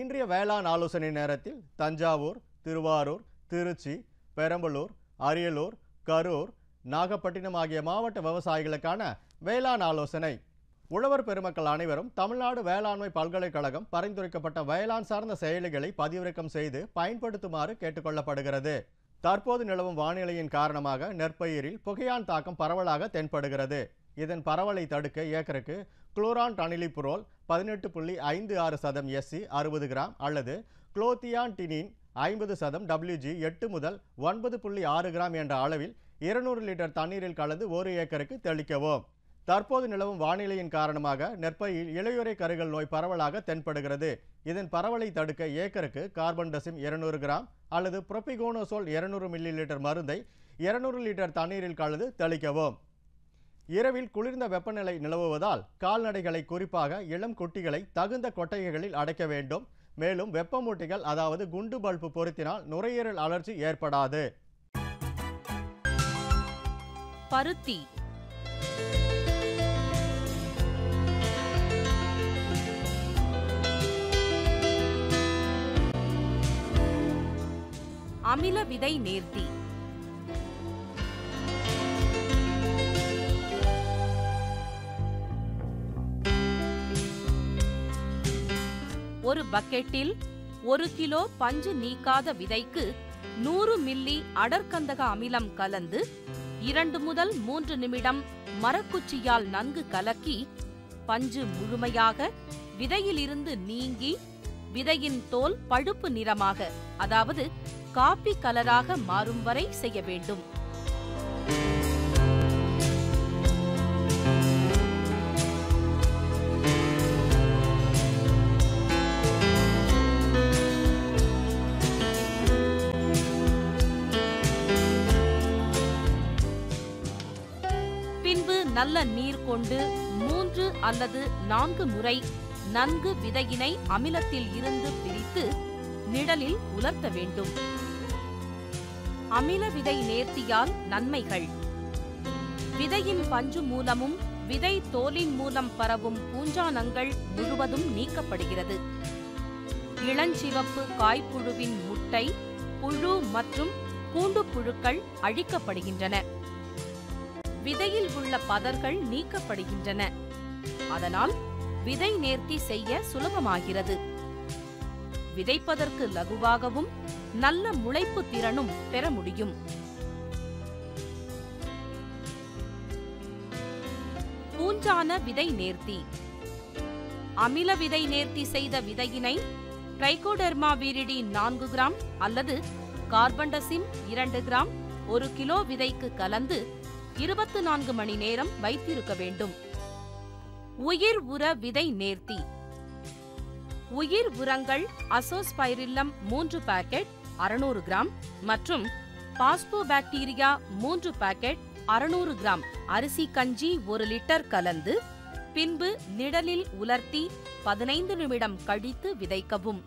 இன்றைய வேளாண் ஆலோசனை நேரத்தில் தஞ்சாவூர், திருவாரூர், திருச்சி, பெரம்பலூர், அரியலூர், கரூர், நாகப்பட்டினம் ஆகிய மாவட்ட விவசாயிகளுக்கான வேளாண் ஆலோசனை. உழவர் பெருமக்கள் அனைவரும் தமிழ்நாடு வேளாண்மை பல்கலைக்கழகம் பரிந்துரைக்கப்பட்ட வேளாண் சார்ந்த செயலிகளை பதிவிறக்கம் செய்து பயன்படுத்துமாறு கேட்டுக்கொள்ளப்படுகிறது. தற்போது நிலவும் வானிலையின் காரணமாக நெற்பயிரில் புகையான் தாக்கம் பரவலாக தென்படுகிறது. இதன் பரவலை தடுக்க ஏக்கருக்கு குளோரான் டனிலிபுரோல் 18.56% SC 60 கிராம் அல்லது குளோத்தியான்டினின் 50% WG 8 முதல் 9.6 கிராம் என்ற அளவில் 200 லிட்டர் தண்ணீரில் கலந்து 1 ஏக்கருக்கு தெளிக்கவும். தற்போது நிலவும் வானிலையின் காரணமாக நெற்பயிரில் இலையுறை கருகல் நோய் பரவலாக தென்படுகிறது. இதன் பரவலை தடுக்க ஏக்கருக்கு கார்பன்டசிம் 200 கிராம் அல்லது புரோபிகோனோசோல் 200 மில்லி லிட்டர் மருந்தை 200 லிட்டர் தண்ணீரில் கலந்து தெளிக்கவும். இரவில் குளிர்ந்த வெப்பநிலை நிலவுவதால் கால்நடைகளை, குறிப்பாக இளம் குட்டிகளை தகுந்த கொட்டகைகளில் அடைக்க வேண்டும். மேலும் வெப்பமூட்டிகள் அதாவது குண்டு பல்பு பொருத்தினால் நுரையீரல் அலர்ஜி ஏற்படாது. பருத்தி அமில விதை நேர்த்தி. ஒரு பக்கெட்டில் 1 கிலோ பஞ்சு நீக்காத விதைக்கு 100 மில்லி அடர்கந்தக அமிலம் கலந்து 2 முதல் 3 நிமிடம் மரக்குச்சியால் நன்கு கலக்கி பஞ்சு முழுமையாக விதையிலிருந்து நீங்கி விதையின் தோல் பழுப்பு நிறமாக, அதாவது காபி கலராக மாறும் வரை செய்ய வேண்டும். பின்பு நல்ல நீர் கொண்டு 3 அல்லது 4 முறை நன்கு விதையினை அமிலத்தில் இருந்து பிரித்து நிழலில் உலர்த்த வேண்டும். அமில விதை நேர்த்தியால் நன்மைகள்: விதையின் பஞ்சு மூலமும் விதை தோலின் மூலம் பரவும் பூஞ்சானங்கள் முழுவதும் நீக்கப்படுகிறது. இளஞ்சிவப்பு காய்ப்புழுவின் முட்டை, புழு மற்றும் கூண்டு புழுக்கள் அழிக்கப்படுகின்றன. விதையில் உள்ள பதர்கள் நீக்கப்படுகின்றன. அதனால் விதை நேர்த்தி செய்ய சுலபமாகிறது. விதைப்பதற்கு லகுவாகவும் நல்ல முளைப்பு திறனும் பெற முடியும். பூஞ்சான விதை நேர்த்தி. அமில விதை நேர்த்தி செய்த விதையினை ட்ரைகோடெர்மா விரிடி 4 கிராம் அல்லது கார்பன்டசிம் 2 கிராம் 1 கிலோ விதைக்கு கலந்து 24 மணி நேரம் வைத்திருக்க வேண்டும். உயிர் உர விதை நேர்த்தி. உயிர் உரங்கள் அசோஸ்பைரில்லம் 3 பாக்கெட் 600 கிராம் மற்றும் பாஸ்போபாக்டீரியா 3 பாக்கெட் 600 கிராம் அரிசி கஞ்சி 1 லிட்டர் கலந்து பின்பு நிழலில் உலர்த்தி 15 நிமிடம் கழித்து விதைக்கவும்.